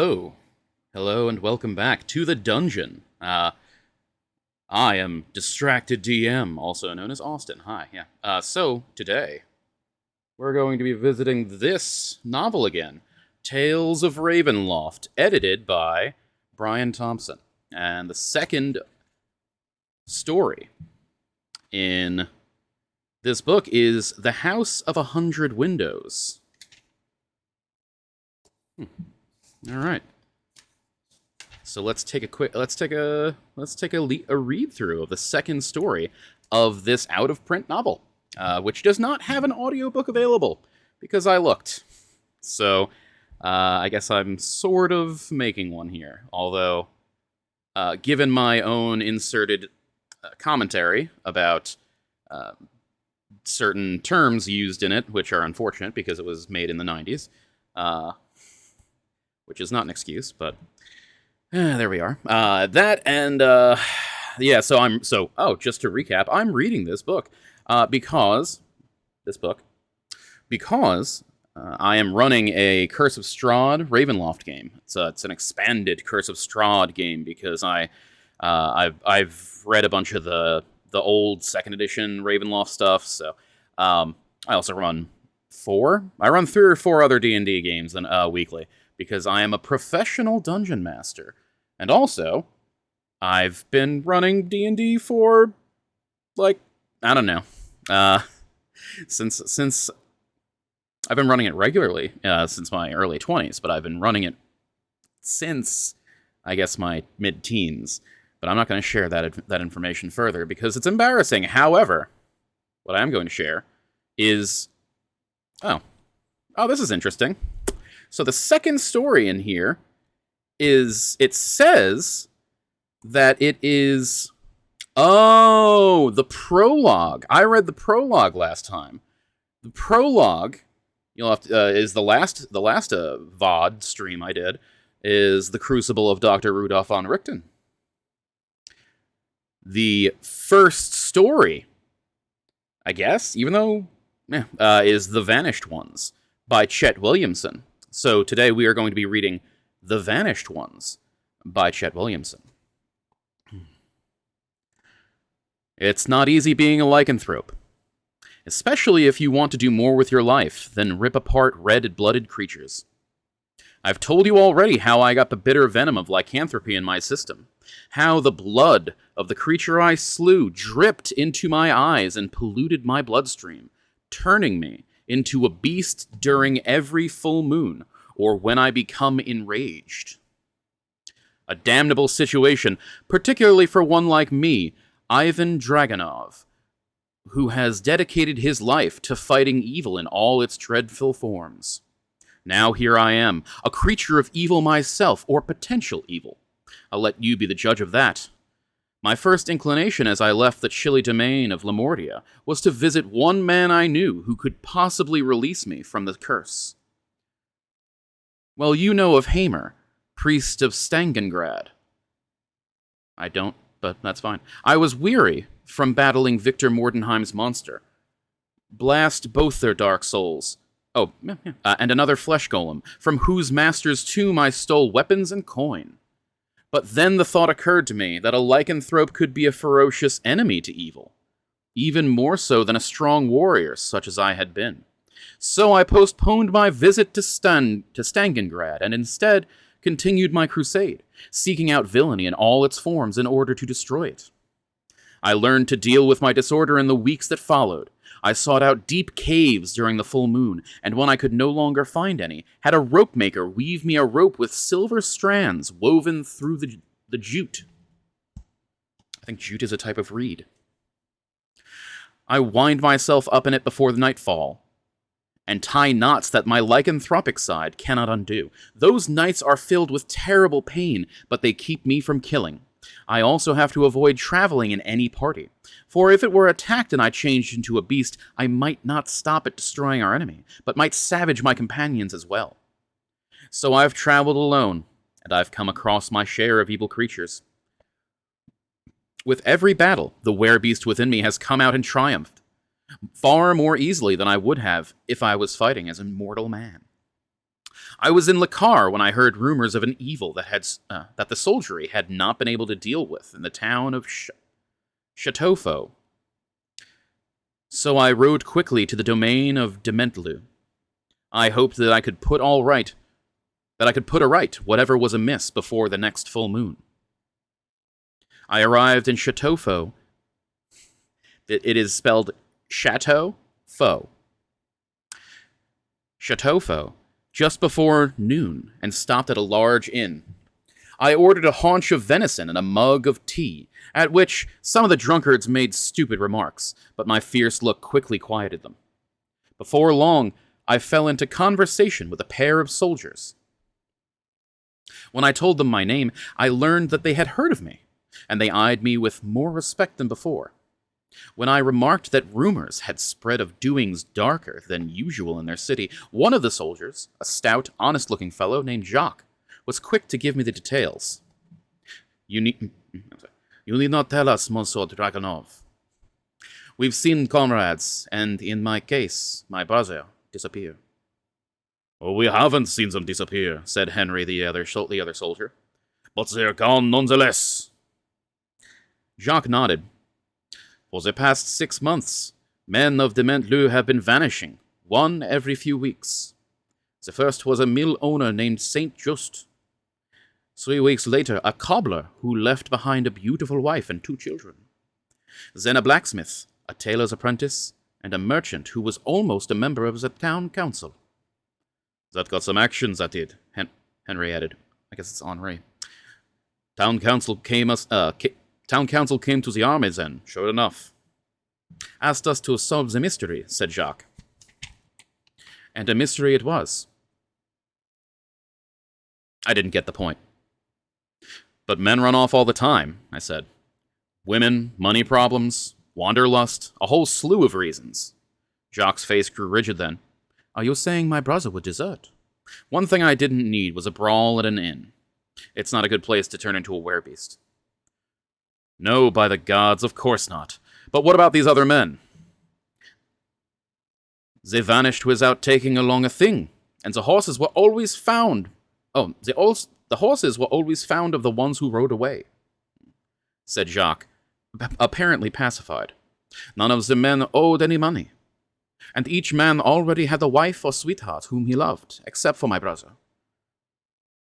Oh, hello and welcome back to the dungeon. I am Distracted DM, also known as Austin. Hi, yeah. So today we're going to be visiting this novel again, Tales of Ravenloft, edited by Brian Thompson. And the second story in this book is The House of 100 Windows. All right. So let's take a read through of the second story of this out of print novel, which does not have an audiobook available because I looked. So I guess I'm sort of making one here. Although, given my own inserted commentary about certain terms used in it, which are unfortunate because it was made in the 90s, which is not an excuse, but there we are. That and yeah. Just to recap, I'm reading this book because I am running a Curse of Strahd Ravenloft game. It's an expanded Curse of Strahd game because I've read a bunch of the old second edition Ravenloft stuff. So I also run three or four other D&D games weekly, because I am a professional dungeon master. And also, I've been running D&D for, I don't know, since I've been running it regularly since my early 20s, but I've been running it since, I guess, my mid-teens. But I'm not going to share that information further because it's embarrassing. However, what I am going to share is... Oh, this is interesting. So the second story in here it says that it is... Oh, the prologue. I read the prologue last time. The prologue, you'll have to, is the last VOD stream I did, is The Crucible of Dr. Rudolf von Richten. The first story, I guess, even though, is The Vanished Ones by Chet Williamson. So today we are going to be reading The Vanished Ones by Chet Williamson. It's not easy being a lycanthrope, especially if you want to do more with your life than rip apart red-blooded creatures. I've told you already how I got the bitter venom of lycanthropy in my system, how the blood of the creature I slew dripped into my eyes and polluted my bloodstream, turning me into a beast during every full moon, or when I become enraged. A damnable situation, particularly for one like me, Ivan Dragonov, who has dedicated his life to fighting evil in all its dreadful forms. Now here I am, a creature of evil myself, or potential evil. I'll let you be the judge of that. My first inclination as I left the chilly domain of Lamordia was to visit one man I knew who could possibly release me from the curse. Well, you know of Hamer, priest of Stangengrad. I don't, but that's fine. I was weary from battling Victor Mordenheim's monster. Blast both their dark souls. And another flesh golem, from whose master's tomb I stole weapons and coin. But then the thought occurred to me that a lycanthrope could be a ferocious enemy to evil, even more so than a strong warrior such as I had been. So I postponed my visit to Stangengrad and instead continued my crusade, seeking out villainy in all its forms in order to destroy it. I learned to deal with my disorder in the weeks that followed. I sought out deep caves during the full moon, and when I could no longer find any, had a rope maker weave me a rope with silver strands woven through the jute. I think jute is a type of reed. I wind myself up in it before the nightfall, and tie knots that my lycanthropic side cannot undo. Those nights are filled with terrible pain, but they keep me from killing. I also have to avoid traveling in any party, for if it were attacked and I changed into a beast, I might not stop at destroying our enemy, but might savage my companions as well. So I've traveled alone, and I've come across my share of evil creatures. With every battle, the werebeast within me has come out and triumphed, far more easily than I would have if I was fighting as a mortal man. I was in the car when I heard rumors of an evil that the soldiery had not been able to deal with in the town of Chateaufour. So I rode quickly to the domain of Dementlu. I hoped that I could put aright whatever was amiss before the next full moon. I arrived in Chateaufour. It is spelled Chateau-Faux. Chateaufour, just before noon, and stopped at a large inn. I ordered a haunch of venison and a mug of tea, at which some of the drunkards made stupid remarks, but my fierce look quickly quieted them. Before long, I fell into conversation with a pair of soldiers. When I told them my name, I learned that they had heard of me, and they eyed me with more respect than before. When I remarked that rumors had spread of doings darker than usual in their city, one of the soldiers, a stout, honest-looking fellow named Jacques, was quick to give me the details. You need not tell us, Monsieur Dragonov. We've seen comrades, and in my case, my brother, disappear. Oh, we haven't seen them disappear, said Henry, the other soldier. But they're gone nonetheless. Jacques nodded. For the past 6 months, men of Dementlu have been vanishing, one every few weeks. The first was a mill owner named Saint Just. 3 weeks later, a cobbler who left behind a beautiful wife and 2 children. Then a blacksmith, a tailor's apprentice, and a merchant who was almost a member of the town council. That got some action, that did, Henry added. I guess it's Henri. Town council came to the army then, sure enough. Asked us to solve the mystery, said Jacques. And a mystery it was. I didn't get the point. But men run off all the time, I said. Women, money problems, wanderlust, a whole slew of reasons. Jacques' face grew rigid then. Are you saying my brother would desert? One thing I didn't need was a brawl at an inn. It's not a good place to turn into a werebeast. No, by the gods, of course not. But what about these other men? They vanished without taking along a thing, and the horses were always found. The horses were always found of the ones who rode away, said Jacques, apparently pacified. None of the men owed any money, and each man already had a wife or sweetheart whom he loved, except for my brother.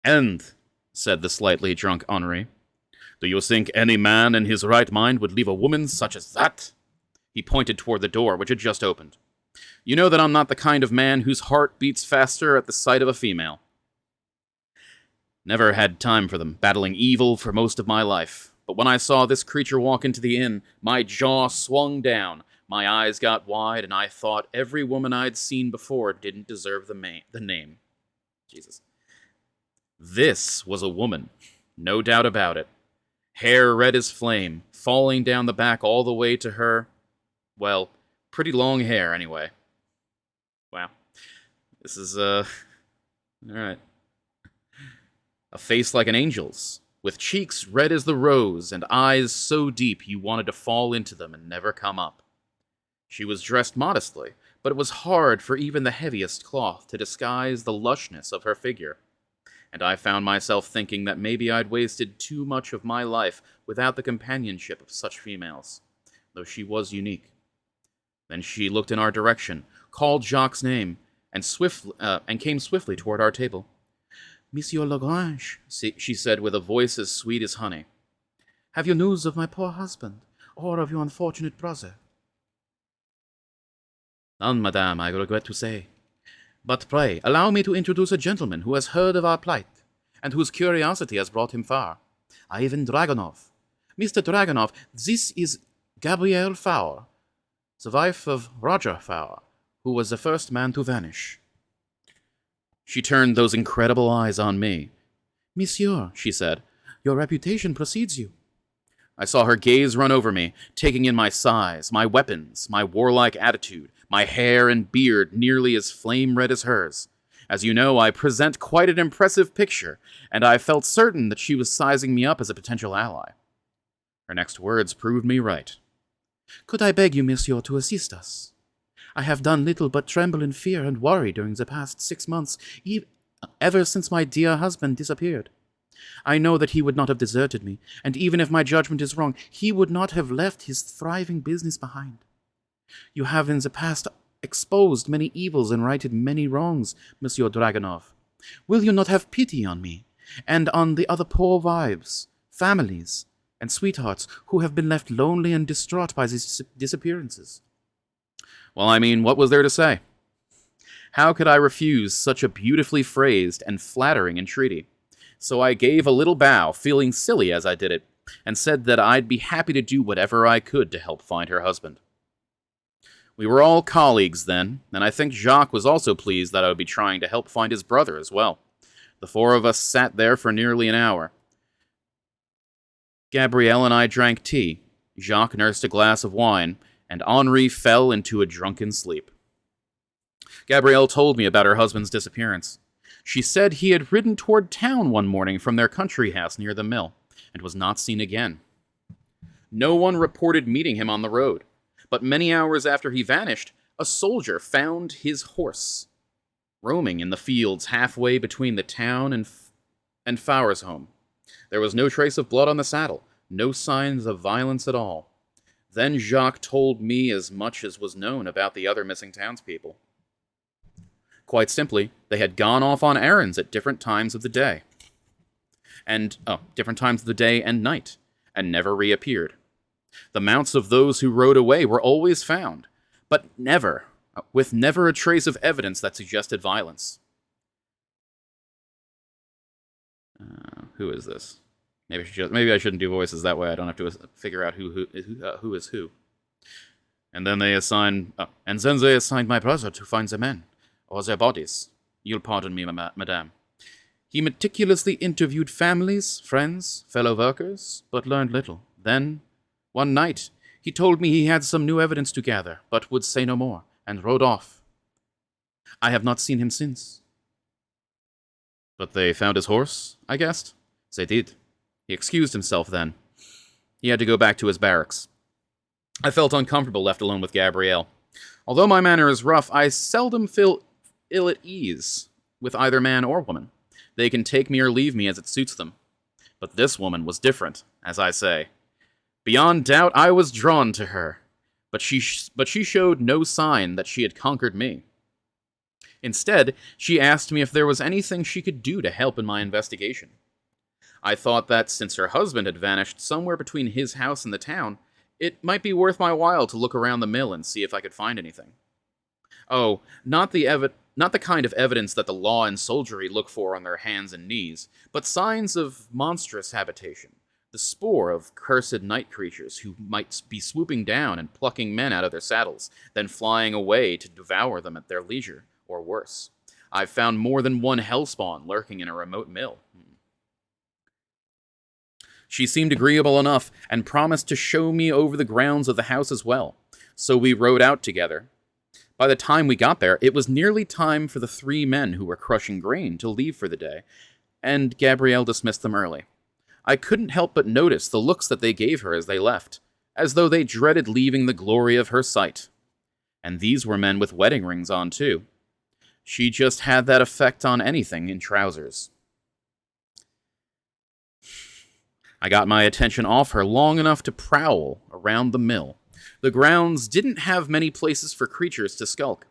And, said the slightly drunk Henri, do you think any man in his right mind would leave a woman such as that? He pointed toward the door, which had just opened. You know that I'm not the kind of man whose heart beats faster at the sight of a female. Never had time for them, battling evil for most of my life. But when I saw this creature walk into the inn, my jaw swung down, my eyes got wide, and I thought every woman I'd seen before didn't deserve the name. Jesus. This was a woman, no doubt about it. Hair red as flame, falling down the back all the way to her, well, pretty long hair anyway. Wow. This is, alright. A face like an angel's, with cheeks red as the rose and eyes so deep you wanted to fall into them and never come up. She was dressed modestly, but it was hard for even the heaviest cloth to disguise the lushness of her figure, and I found myself thinking that maybe I'd wasted too much of my life without the companionship of such females, though she was unique. Then she looked in our direction, called Jacques' name, and came swiftly toward our table. Monsieur Lagrange, she said with a voice as sweet as honey, have you news of my poor husband, or of your unfortunate brother? None, madame, I regret to say. But pray, allow me to introduce a gentleman who has heard of our plight, and whose curiosity has brought him far. Ivan Dragonov. Mr. Dragonov, this is Gabrielle Faure, the wife of Roger Faure, who was the first man to vanish. She turned those incredible eyes on me. Monsieur, she said, your reputation precedes you. I saw her gaze run over me, taking in my size, my weapons, my warlike attitude, my hair and beard nearly as flame-red as hers. As you know, I present quite an impressive picture, and I felt certain that she was sizing me up as a potential ally. Her next words proved me right. Could I beg you, monsieur, to assist us? I have done little but tremble in fear and worry during the past 6 months, ever since my dear husband disappeared. I know that he would not have deserted me, and even if my judgment is wrong, he would not have left his thriving business behind. You have in the past exposed many evils and righted many wrongs, Monsieur Dragonov. Will you not have pity on me, and on the other poor wives, families, and sweethearts who have been left lonely and distraught by these disappearances? Well, I mean, what was there to say? How could I refuse such a beautifully phrased and flattering entreaty? So I gave a little bow, feeling silly as I did it, and said that I'd be happy to do whatever I could to help find her husband. We were all colleagues then, and I think Jacques was also pleased that I would be trying to help find his brother as well. The four of us sat there for nearly an hour. Gabrielle and I drank tea, Jacques nursed a glass of wine, and Henri fell into a drunken sleep. Gabrielle told me about her husband's disappearance. She said he had ridden toward town one morning from their country house near the mill, and was not seen again. No one reported meeting him on the road, but many hours after he vanished, a soldier found his horse, roaming in the fields halfway between the town and Fowler's home. There was no trace of blood on the saddle, no signs of violence at all. Then Jacques told me as much as was known about the other missing townspeople. Quite simply, they had gone off on errands at different times of the day. Different times of the day and night, and never reappeared. The mounts of those who rode away were always found, but never a trace of evidence that suggested violence. Who is this? Maybe I shouldn't do voices that way. I don't have to figure out who is who. And then they assigned my brother to find the men, or their bodies. You'll pardon me, madame. He meticulously interviewed families, friends, fellow workers, but learned little. Then, one night, he told me he had some new evidence to gather, but would say no more, and rode off. I have not seen him since. But they found his horse, I guessed? They did. He excused himself then. He had to go back to his barracks. I felt uncomfortable left alone with Gabrielle. Although my manner is rough, I seldom feel ill at ease with either man or woman. They can take me or leave me as it suits them. But this woman was different, as I say. Beyond doubt, I was drawn to her, but she showed no sign that she had conquered me. Instead, she asked me if there was anything she could do to help in my investigation. I thought that since her husband had vanished somewhere between his house and the town, it might be worth my while to look around the mill and see if I could find anything. Oh, not the kind of evidence that the law and soldiery look for on their hands and knees, but signs of monstrous habitation. The spoor of cursed night creatures who might be swooping down and plucking men out of their saddles, then flying away to devour them at their leisure, or worse. I've found more than one hellspawn lurking in a remote mill. She seemed agreeable enough, and promised to show me over the grounds of the house as well, so we rode out together. By the time we got there, it was nearly time for the 3 men who were crushing grain to leave for the day, and Gabrielle dismissed them early. I couldn't help but notice the looks that they gave her as they left, as though they dreaded leaving the glory of her sight. And these were men with wedding rings on, too. She just had that effect on anything in trousers. I got my attention off her long enough to prowl around the mill. The grounds didn't have many places for creatures to skulk.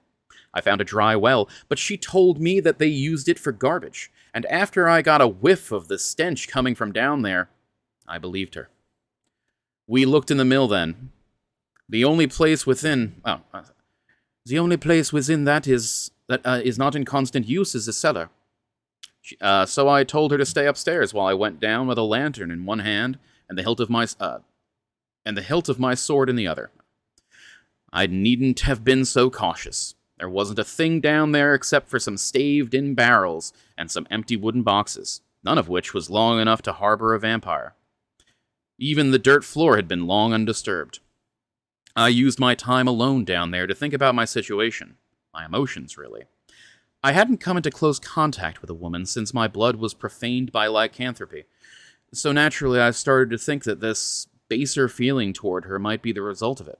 I found a dry well, but she told me that they used it for garbage, and after I got a whiff of the stench coming from down there, I believed her. We looked in the mill then. The only place within that is not in constant use is the cellar. So I told her to stay upstairs while I went down with a lantern in one hand and the hilt of my sword in the other. I needn't have been so cautious. There wasn't a thing down there except for some staved-in barrels and some empty wooden boxes, none of which was long enough to harbor a vampire. Even the dirt floor had been long undisturbed. I used my time alone down there to think about my situation, my emotions, really. I hadn't come into close contact with a woman since my blood was profaned by lycanthropy, so naturally I started to think that this baser feeling toward her might be the result of it.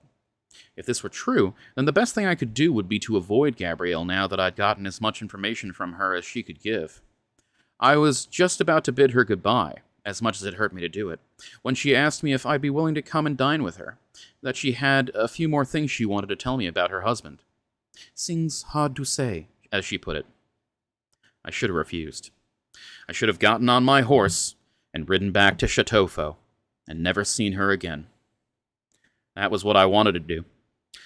If this were true, then the best thing I could do would be to avoid Gabrielle now that I'd gotten as much information from her as she could give. I was just about to bid her goodbye, as much as it hurt me to do it, when she asked me if I'd be willing to come and dine with her, that she had a few more things she wanted to tell me about her husband. Things hard to say, as she put it. I should have refused. I should have gotten on my horse and ridden back to Chateaufour, and never seen her again. That was what I wanted to do,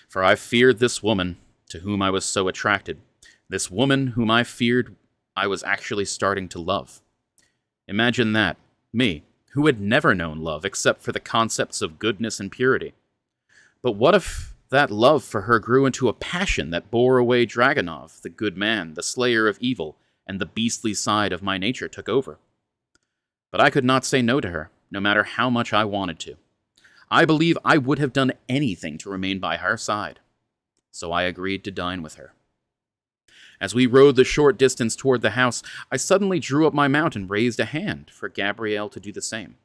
for I feared this woman to whom I was so attracted, this woman whom I feared I was actually starting to love. Imagine that, me, who had never known love except for the concepts of goodness and purity. But what if that love for her grew into a passion that bore away Dragonov, the good man, the slayer of evil, and the beastly side of my nature took over? But I could not say no to her, no matter how much I wanted to. I believe I would have done anything to remain by her side. So I agreed to dine with her. As we rode the short distance toward the house, I suddenly drew up my mount and raised a hand for Gabrielle to do the same.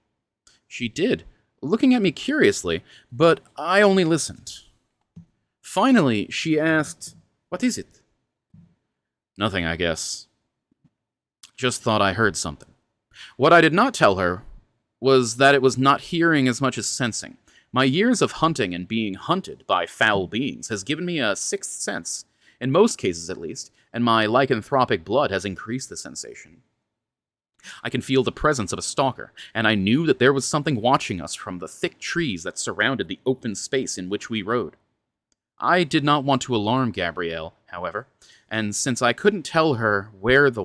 She did, looking at me curiously, but I only listened. Finally, she asked, "What is it?" "Nothing, I guess. Just thought I heard something." What I did not tell her was that it was not hearing as much as sensing. My years of hunting and being hunted by foul beings has given me a sixth sense, in most cases at least, and my lycanthropic blood has increased the sensation. I can feel the presence of a stalker, and I knew that there was something watching us from the thick trees that surrounded the open space in which we rode. I did not want to alarm Gabrielle, however, and since I couldn't tell where the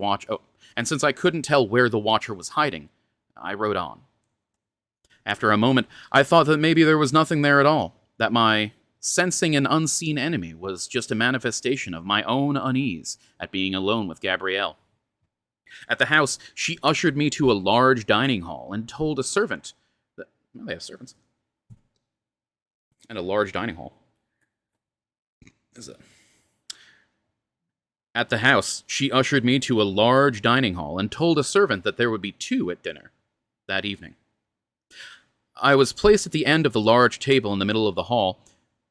watcher was hiding, I rode on. After a moment, I thought that maybe there was nothing there at all, that my sensing an unseen enemy was just a manifestation of my own unease at being alone with Gabrielle. At the house, she ushered me to a large dining hall and told a servant that... Well, they have servants. And a large dining hall. At the house, she ushered me to a large dining hall and told a servant that there would be 2 at dinner that evening. I was placed at the end of the large table in the middle of the hall,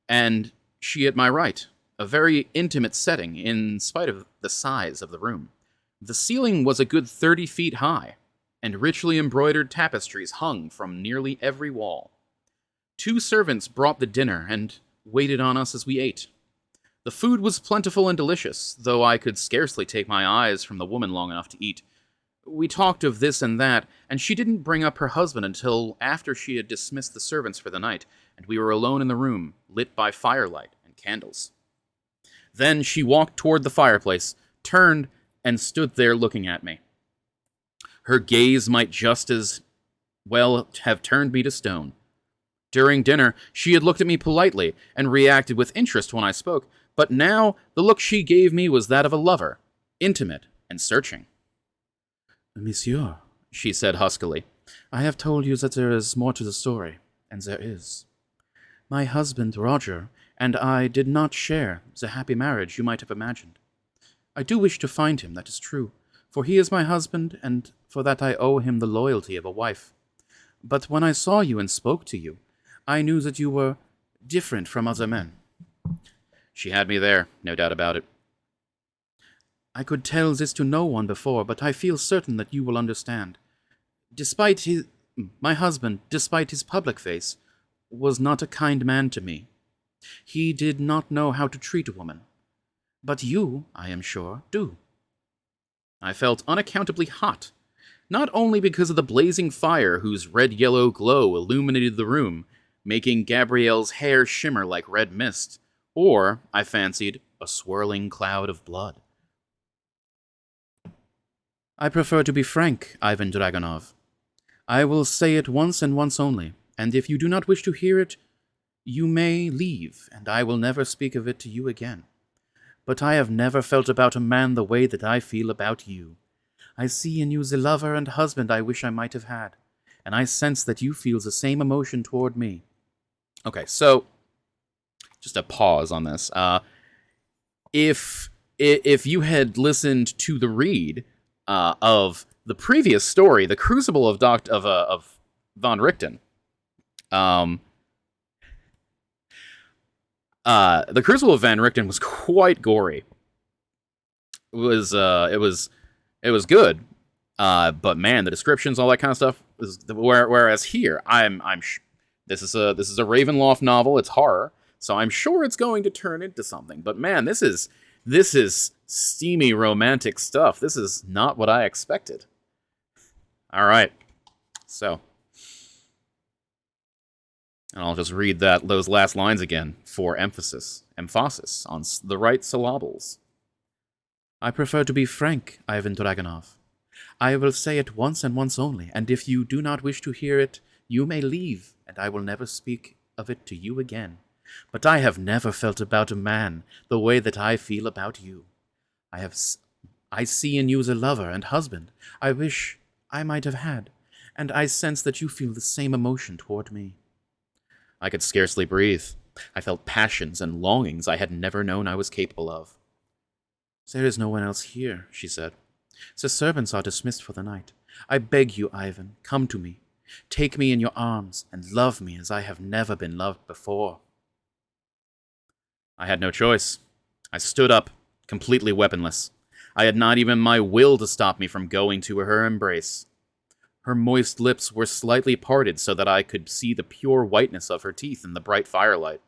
and she at my right, a very intimate setting in spite of the size of the room. The ceiling was a good 30 feet high, and richly embroidered tapestries hung from nearly every wall. 2 servants brought the dinner and waited on us as we ate. The food was plentiful and delicious, though I could scarcely take my eyes from the woman long enough to eat. We talked of this and that, and she didn't bring up her husband until after she had dismissed the servants for the night, and we were alone in the room, lit by firelight and candles. Then she walked toward the fireplace, turned, and stood there looking at me. Her gaze might just as well have turned me to stone. During dinner, she had looked at me politely and reacted with interest when I spoke, but now the look she gave me was that of a lover, intimate and searching. "Monsieur," she said huskily, "I have told you that there is more to the story, and there is. My husband, Roger, and I did not share the happy marriage you might have imagined. I do wish to find him, that is true, for he is my husband, and for that I owe him the loyalty of a wife. But when I saw you and spoke to you, I knew that you were different from other men." She had me there, no doubt about it. "I could tell this to no one before, but I feel certain that you will understand. My husband, despite his public face, was not a kind man to me. He did not know how to treat a woman. But you, I am sure, do." I felt unaccountably hot, not only because of the blazing fire whose red-yellow glow illuminated the room, making Gabrielle's hair shimmer like red mist, or, I fancied, a swirling cloud of blood. "I prefer to be frank, Ivan Dragonov. I will say it once and once only, and if you do not wish to hear it, you may leave, and I will never speak of it to you again. But I have never felt about a man the way that I feel about you. I see in you the lover and husband I wish I might have had, and I sense that you feel the same emotion toward me." Okay, so just a pause on this. If you had listened to the read of the previous story, The Crucible of von Richten, The Crucible of Van Richten was quite gory. It was good. But man, the descriptions, all that kind of stuff. Whereas here, this is a Ravenloft novel. It's horror, so I'm sure it's going to turn into something. But man, this is steamy romantic stuff. This is not what I expected. All right, so, and I'll just read those last lines again for emphasis on the right syllables. I prefer to be frank, Ivan Dragonov. I will say it once and once only, and if you do not wish to hear it, you may leave, and I will never speak of it to you again. But I have never felt about a man the way that I feel about you. I see in you a lover and husband I wish I might have had, and I sense that you feel the same emotion toward me. I could scarcely breathe. I felt passions and longings I had never known I was capable of. There is no one else here, she said. The servants are dismissed for the night. I beg you, Ivan, come to me. Take me in your arms and love me as I have never been loved before. I had no choice. I stood up, completely weaponless. I had not even my will to stop me from going to her embrace. Her moist lips were slightly parted so that I could see the pure whiteness of her teeth in the bright firelight.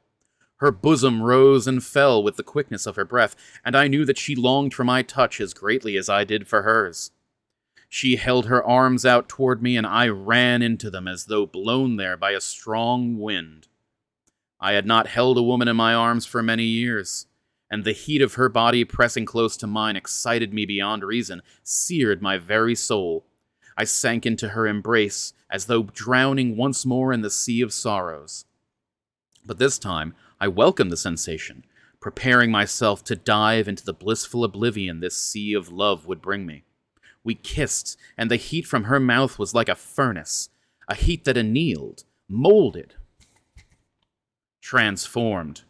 Her bosom rose and fell with the quickness of her breath, and I knew that she longed for my touch as greatly as I did for hers. She held her arms out toward me, and I ran into them as though blown there by a strong wind. I had not held a woman in my arms for many years, and the heat of her body pressing close to mine excited me beyond reason, seared my very soul. I sank into her embrace, as though drowning once more in the sea of sorrows. But this time, I welcomed the sensation, preparing myself to dive into the blissful oblivion this sea of love would bring me. We kissed, and the heat from her mouth was like a furnace, a heat that annealed, molded, transformed.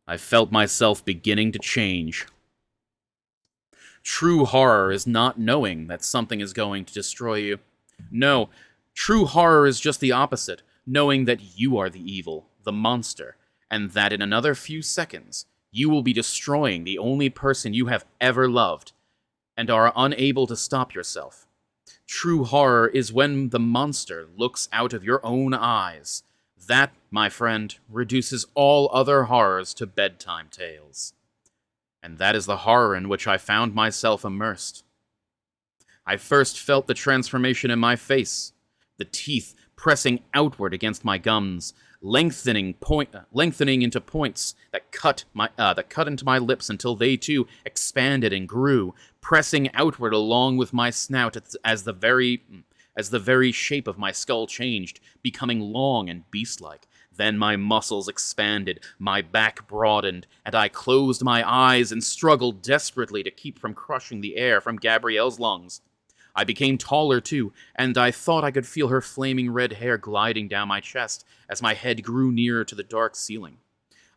I felt myself beginning to change. True horror is not knowing that something is going to destroy you. No, true horror is just the opposite, knowing that you are the evil, the monster, and that in another few seconds, you will be destroying the only person you have ever loved, and are unable to stop yourself. True horror is when the monster looks out of your own eyes. That, my friend, reduces all other horrors to bedtime tales. And that is the horror in which I found myself immersed. I first felt the transformation in my face, the teeth pressing outward against my gums, lengthening into points that cut into my lips until they too expanded and grew, pressing outward along with my snout as the very shape of my skull changed, becoming long and beast-like. Then my muscles expanded, my back broadened, and I closed my eyes and struggled desperately to keep from crushing the air from Gabrielle's lungs. I became taller, too, and I thought I could feel her flaming red hair gliding down my chest as my head grew nearer to the dark ceiling.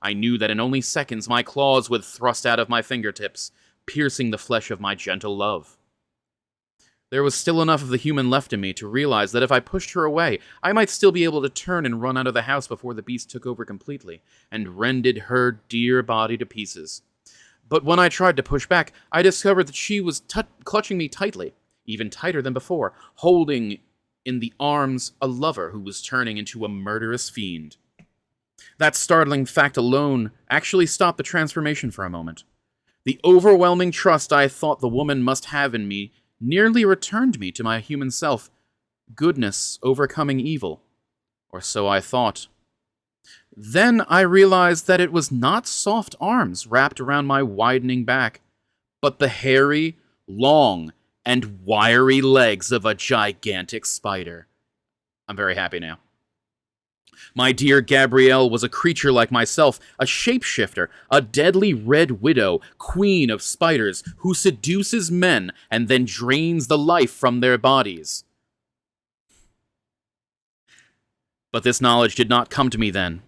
I knew that in only seconds my claws would thrust out of my fingertips, piercing the flesh of my gentle love. There was still enough of the human left in me to realize that if I pushed her away, I might still be able to turn and run out of the house before the beast took over completely, and rended her dear body to pieces. But when I tried to push back, I discovered that she was clutching me tightly, even tighter than before, holding in the arms a lover who was turning into a murderous fiend. That startling fact alone actually stopped the transformation for a moment. The overwhelming trust I thought the woman must have in me nearly returned me to my human self, goodness overcoming evil, or so I thought. Then I realized that it was not soft arms wrapped around my widening back, but the hairy, long, and wiry legs of a gigantic spider. I'm very happy now. My dear Gabrielle was a creature like myself, a shapeshifter, a deadly red widow, queen of spiders, who seduces men and then drains the life from their bodies. But this knowledge did not come to me then,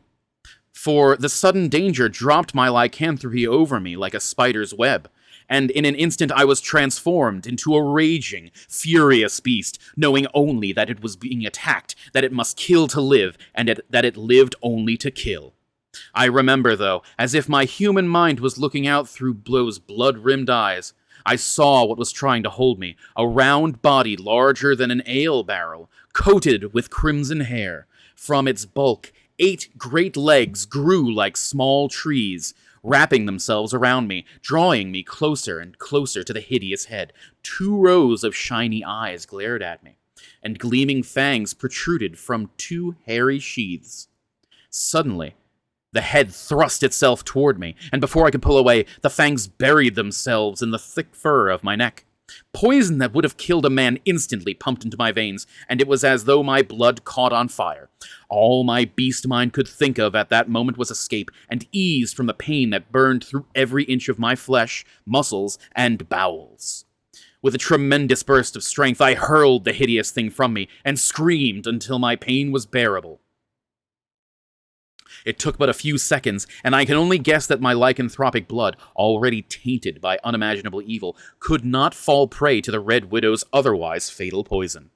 for the sudden danger dropped my lycanthropy over me like a spider's web, and in an instant I was transformed into a raging, furious beast, knowing only that it was being attacked, that it must kill to live, and that it lived only to kill. I remember, though, as if my human mind was looking out through those blood-rimmed eyes, I saw what was trying to hold me, a round body larger than an ale barrel, coated with crimson hair. From its bulk, 8 great legs grew like small trees, wrapping themselves around me, drawing me closer and closer to the hideous head. 2 rows of shiny eyes glared at me, and gleaming fangs protruded from 2 hairy sheaths. Suddenly, the head thrust itself toward me, and before I could pull away, the fangs buried themselves in the thick fur of my neck. Poison that would have killed a man instantly pumped into my veins, and it was as though my blood caught on fire. All my beast mind could think of at that moment was escape, and ease from the pain that burned through every inch of my flesh, muscles, and bowels. With a tremendous burst of strength, I hurled the hideous thing from me, and screamed until my pain was bearable. It took but a few seconds, and I can only guess that my lycanthropic blood, already tainted by unimaginable evil, could not fall prey to the Red Widow's otherwise fatal poison.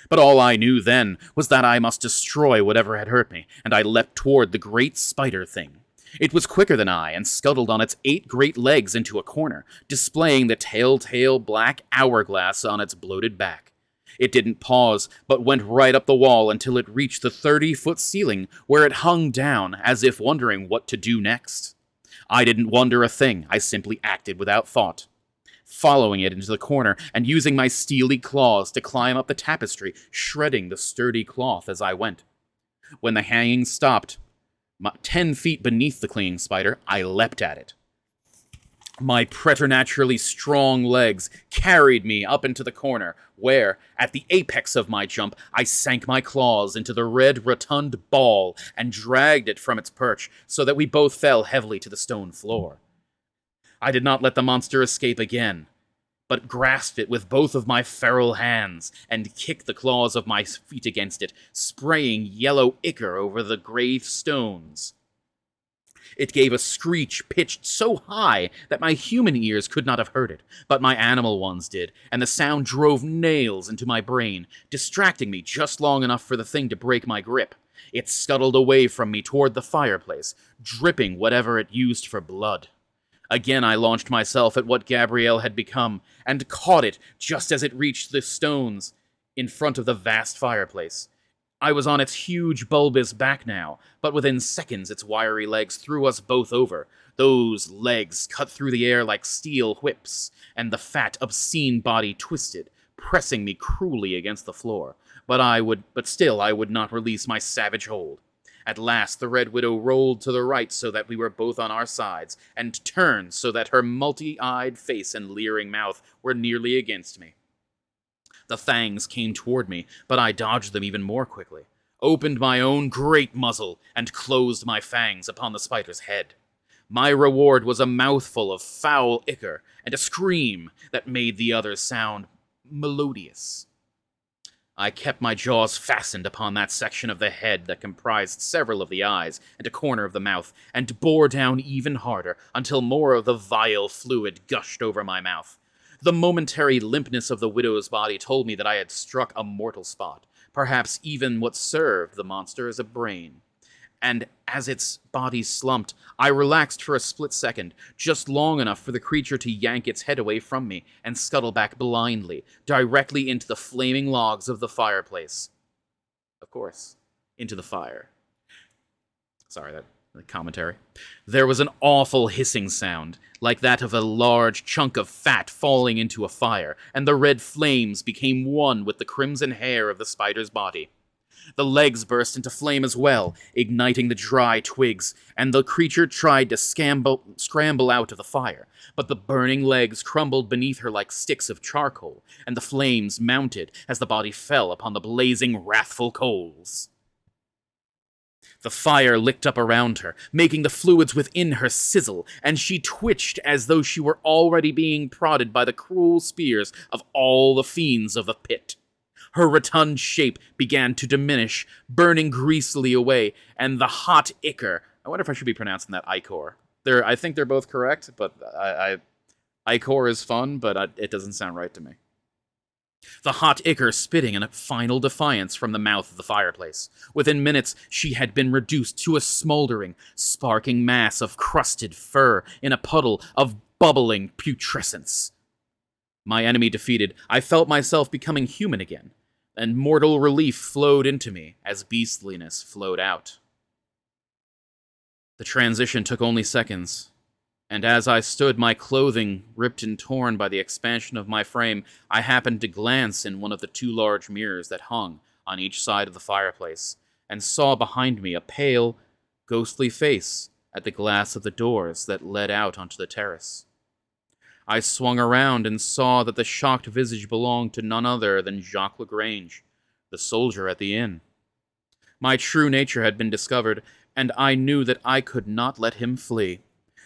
But all I knew then was that I must destroy whatever had hurt me, and I leapt toward the great spider thing. It was quicker than I, and scuttled on its 8 great legs into a corner, displaying the telltale black hourglass on its bloated back. It didn't pause, but went right up the wall until it reached the 30-foot ceiling, where it hung down, as if wondering what to do next. I didn't wonder a thing, I simply acted without thought, following it into the corner, and using my steely claws to climb up the tapestry, shredding the sturdy cloth as I went. When the hanging stopped, 10 feet beneath the clinging spider, I leapt at it. My preternaturally strong legs carried me up into the corner, where, at the apex of my jump, I sank my claws into the red rotund ball and dragged it from its perch, so that we both fell heavily to the stone floor. I did not let the monster escape again, but grasped it with both of my feral hands and kicked the claws of my feet against it, spraying yellow ichor over the grave stones. It gave a screech pitched so high that my human ears could not have heard it, but my animal ones did, and the sound drove nails into my brain, distracting me just long enough for the thing to break my grip. It scuttled away from me toward the fireplace, dripping whatever it used for blood. Again I launched myself at what Gabrielle had become, and caught it just as it reached the stones in front of the vast fireplace. I was on its huge bulbous back now, but within seconds its wiry legs threw us both over. Those legs cut through the air like steel whips, and the fat, obscene body twisted, pressing me cruelly against the floor. But still I would not release my savage hold. At last the Red Widow rolled to the right so that we were both on our sides, and turned so that her multi-eyed face and leering mouth were nearly against me. The fangs came toward me, but I dodged them even more quickly, opened my own great muzzle, and closed my fangs upon the spider's head. My reward was a mouthful of foul ichor, and a scream that made the other sound melodious. I kept my jaws fastened upon that section of the head that comprised several of the eyes and a corner of the mouth, and bore down even harder until more of the vile fluid gushed over my mouth. The momentary limpness of the widow's body told me that I had struck a mortal spot, perhaps even what served the monster as a brain. And as its body slumped, I relaxed for a split second, just long enough for the creature to yank its head away from me and scuttle back blindly, directly into the flaming logs of the fireplace. Of course, into the fire. Sorry, that commentary. There was an awful hissing sound, like that of a large chunk of fat falling into a fire, and the red flames became one with the crimson hair of the spider's body. The legs burst into flame as well, igniting the dry twigs, and the creature tried to scramble out of the fire, but the burning legs crumbled beneath her like sticks of charcoal, and the flames mounted as the body fell upon the blazing, wrathful coals. The fire licked up around her, making the fluids within her sizzle, and she twitched as though she were already being prodded by the cruel spears of all the fiends of the pit. Her rotund shape began to diminish, burning greasily away, and the hot ichor— I wonder if I should be pronouncing that ichor. I think they're both correct, but ichor is fun, but it doesn't sound right to me. the hot ichor spitting in a final defiance from the mouth of the fireplace. Within minutes, she had been reduced to a smoldering, sparking mass of crusted fur in a puddle of bubbling putrescence. My enemy defeated, I felt myself becoming human again, and mortal relief flowed into me as beastliness flowed out. The transition took only seconds, and as I stood, my clothing ripped and torn by the expansion of my frame, I happened to glance in one of the two large mirrors that hung on each side of the fireplace, and saw behind me a pale, ghostly face at the glass of the doors that led out onto the terrace. I swung around and saw that the shocked visage belonged to none other than Jacques Lagrange, the soldier at the inn. My true nature had been discovered, and I knew that I could not let him flee.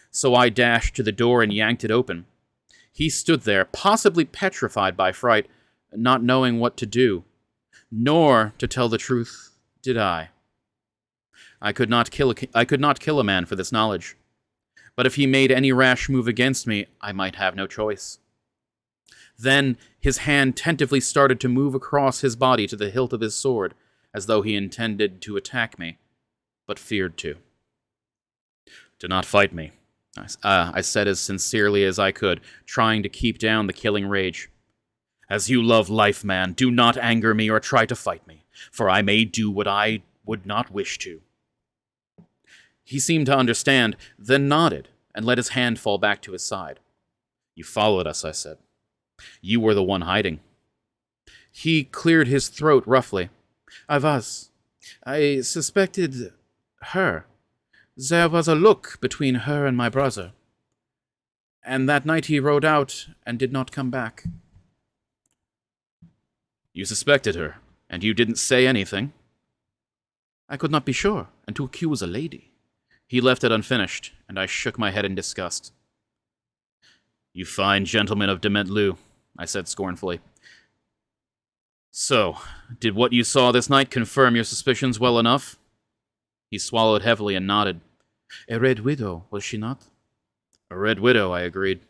So I dashed to the door and yanked it open. He stood there, possibly petrified by fright, not knowing what to do. Nor, to tell the truth, did I. I could not kill a man for this knowledge. But if he made any rash move against me, I might have no choice. Then his hand tentatively started to move across his body to the hilt of his sword, as though he intended to attack me, but feared to. "Do not fight me," I said as sincerely as I could, trying to keep down the killing rage. "As you love life, man, do not anger me or try to fight me, for I may do what I would not wish to." He seemed to understand, then nodded, and let his hand fall back to his side. "You followed us," I said. "You were the one hiding." He cleared his throat roughly. "I was. I suspected her. There was a look between her and my brother. And that night he rode out and did not come back." "You suspected her, and you didn't say anything?" "I could not be sure, and to accuse a lady." He left it unfinished, and I shook my head in disgust. "You fine gentleman of Dementlu," I said scornfully. "So, did what you saw this night confirm your suspicions well enough?" He swallowed heavily and nodded. "A red widow, was she not?" "A red widow," I agreed.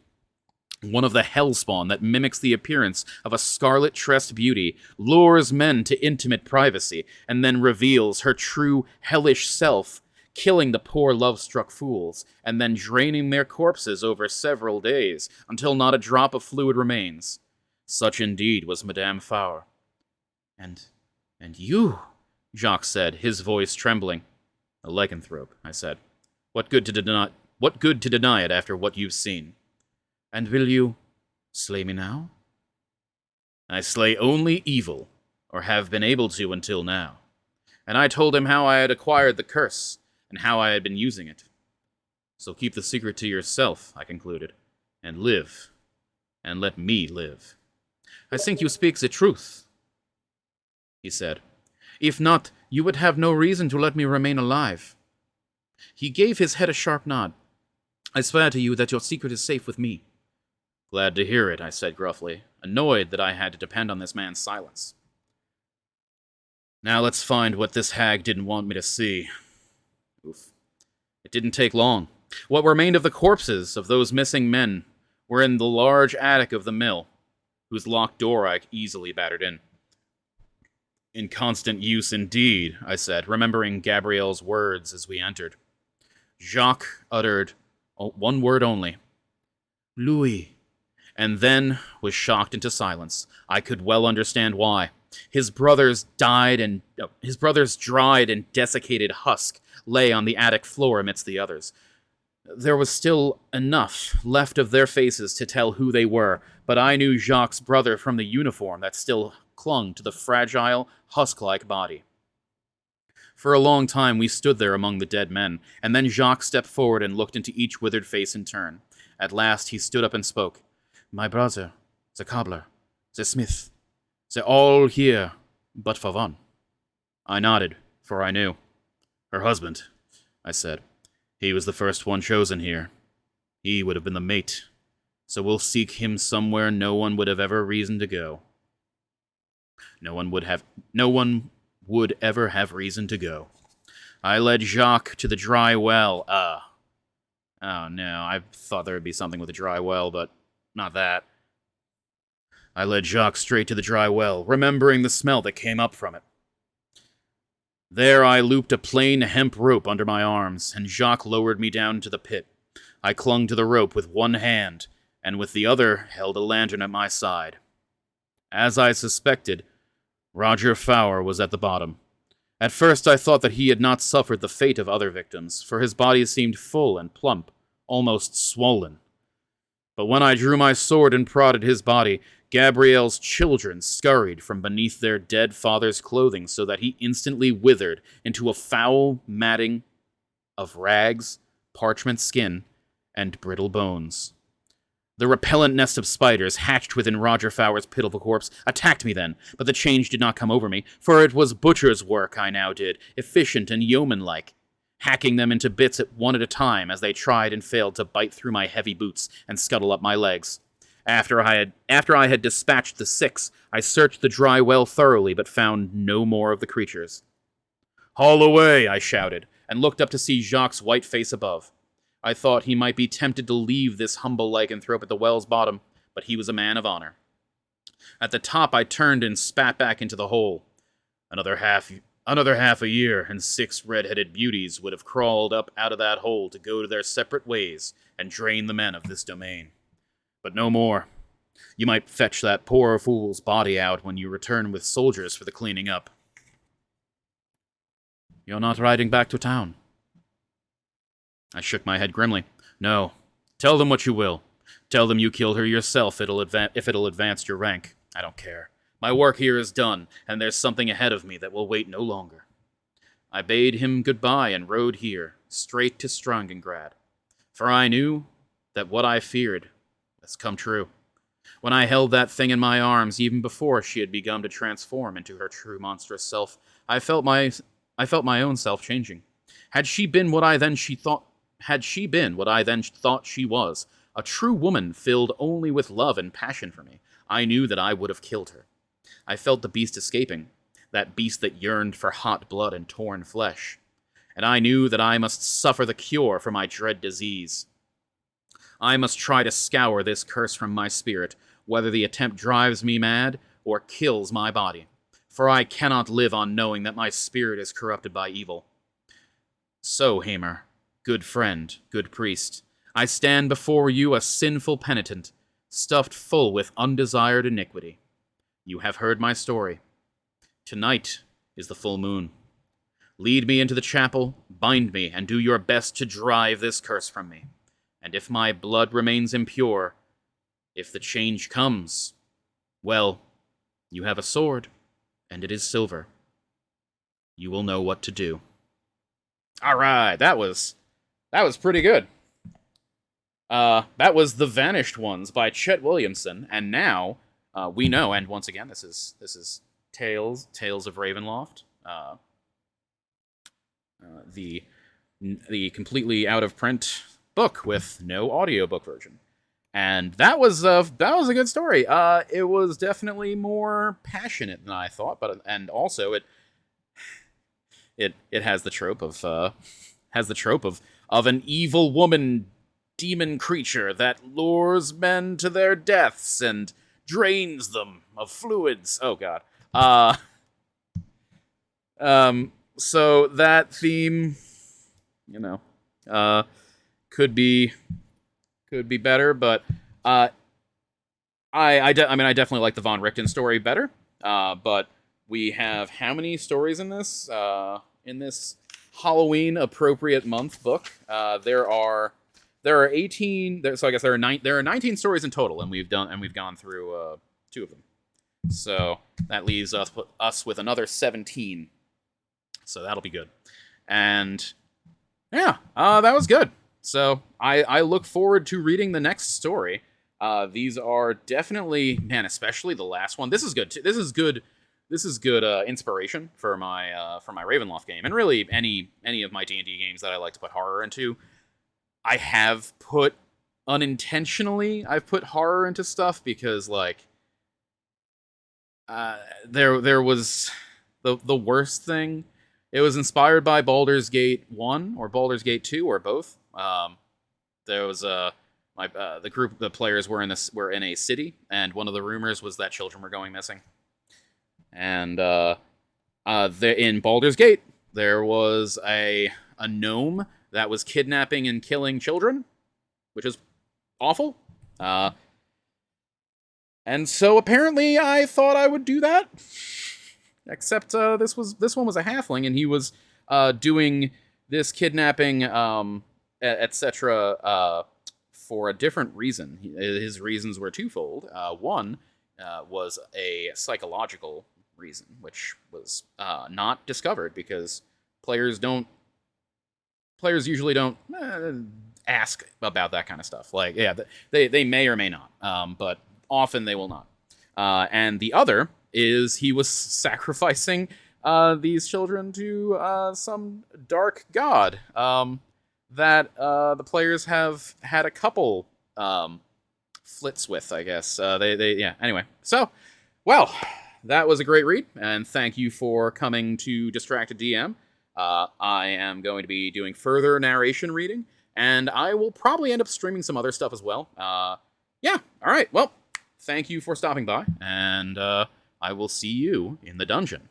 "One of the hellspawn that mimics the appearance of a scarlet-tressed beauty, lures men to intimate privacy, and then reveals her true hellish self, killing the poor love-struck fools, and then draining their corpses over several days, until not a drop of fluid remains. Such indeed was Madame Faure." And you," Jacques said, his voice trembling. "A lycanthrope," I said. What good to deny it after what you've seen?" "And will you slay me now?" "I slay only evil, or have been able to until now." And I told him how I had acquired the curse, and how I had been using it. "So keep the secret to yourself," I concluded, "and live, and let me live." "I think you speak the truth," he said. "If not, you would have no reason to let me remain alive." He gave his head a sharp nod. "I swear to you that your secret is safe with me." "Glad to hear it," I said gruffly, annoyed that I had to depend on this man's silence. "Now let's find what this hag didn't want me to see." Oof. It didn't take long. What remained of the corpses of those missing men were in the large attic of the mill, whose locked door I easily battered in. "In constant use indeed," I said, remembering Gabrielle's words as we entered. Jacques uttered one word only. "Louis," and then was shocked into silence. I could well understand why. His brother's dried and desiccated husk lay on the attic floor amidst the others. There was still enough left of their faces to tell who they were, but I knew Jacques' brother from the uniform that still clung to the fragile, husk-like body. For a long time we stood there among the dead men, and then Jacques stepped forward and looked into each withered face in turn. At last he stood up and spoke. "My brother, the cobbler, the smith, they're all here, but for one." I nodded, for I knew. "Her husband," I said. "He was the first one chosen here. He would have been the mate, so we'll seek him somewhere no one would have ever reason to go. No one would ever have reason to go." I led Jacques to the dry well. Oh no, I thought there would be something with a dry well, but not that. I led Jacques straight to the dry well, remembering the smell that came up from it. There I looped a plain hemp rope under my arms, and Jacques lowered me down into the pit. I clung to the rope with one hand, and with the other held a lantern at my side. As I suspected, Roger Fowler was at the bottom. At first I thought that he had not suffered the fate of other victims, for his body seemed full and plump, almost swollen. But when I drew my sword and prodded his body, Gabrielle's children scurried from beneath their dead father's clothing so that he instantly withered into a foul matting of rags, parchment skin, and brittle bones. The repellent nest of spiders hatched within Roger Fowler's pitiful corpse attacked me then, but the change did not come over me, for it was butcher's work I now did, efficient and yeoman-like, hacking them into bits at one at a time as they tried and failed to bite through my heavy boots and scuttle up my legs. After I had dispatched the 6, I searched the dry well thoroughly, but found no more of the creatures. "Haul away!" I shouted, and looked up to see Jacques' white face above. I thought he might be tempted to leave this humble lycanthrope at the well's bottom, but he was a man of honor. At the top I turned and spat back into the hole. Another half a year, and 6 red-headed beauties would have crawled up out of that hole to go to their separate ways and drain the men of this domain. But no more. You might fetch that poor fool's body out when you return with soldiers for the cleaning up. You're not riding back to town? I shook my head grimly. No. Tell them what you will. Tell them you killed her yourself if it'll advance your rank. I don't care. My work here is done, and there's something ahead of me that will wait no longer. I bade him goodbye and rode here, straight to Strangengrad, for I knew that what I feared has come true. When I held that thing in my arms, even before she had begun to transform into her true monstrous self, I felt my own self changing. Had she been what I then thought she was, a true woman filled only with love and passion for me, I knew that I would have killed her. I felt the beast escaping, that beast that yearned for hot blood and torn flesh. And I knew that I must suffer the cure for my dread disease. I must try to scour this curse from my spirit, whether the attempt drives me mad or kills my body. For I cannot live on knowing that my spirit is corrupted by evil. So, Hamer, good friend, good priest, I stand before you a sinful penitent, stuffed full with undesired iniquity. You have heard my story. Tonight is the full moon. Lead me into the chapel, bind me, and do your best to drive this curse from me. And if my blood remains impure, if the change comes, well, you have a sword, and it is silver. You will know what to do. All right, that was pretty good. That was The Vanished Ones by Chet Williamson, and now we know. And once again, this is Tales of Ravenloft, the completely out of print book with no audiobook version. And that was a good story. It was definitely more passionate than I thought, and also it has the trope of an evil woman demon creature that lures men to their deaths and drains them of fluids. Oh god. So that theme, could be better, but I definitely like the Von Richten story better. But we have how many stories in this Halloween appropriate month book? There are 18. So I guess there are 19 stories in total, and we've gone through 2 of them. So that leaves us with another 17. So that'll be good. And yeah, that was good. So I look forward to reading the next story. These are definitely, man, especially the last one. This is good too. This is good inspiration for my Ravenloft game, and really any of my D&D games that I like to put horror into. I have put unintentionally. I've put horror into stuff because there was the worst thing. It was inspired by Baldur's Gate 1 or Baldur's Gate 2 or both. There was The players were in a city, and one of the rumors was that children were going missing. And in Baldur's Gate, there was a gnome that was kidnapping and killing children, which is awful. And so apparently I thought I would do that. Except this one was a halfling, and he was doing this kidnapping, etc., for a different reason. His reasons were twofold. One was a psychological reason, which was not discovered because players usually don't ask about that kind of stuff. Like, yeah, they may or may not, but often they will not. And the other is he was sacrificing these children to some dark god that the players have had a couple flits with, I guess. Yeah. Anyway, so, well, that was a great read, and thank you for coming to Distracted DM. I am going to be doing further narration reading, and I will probably end up streaming some other stuff as well. Yeah, all right, well, thank you for stopping by, and I will see you in the dungeon.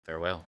Farewell.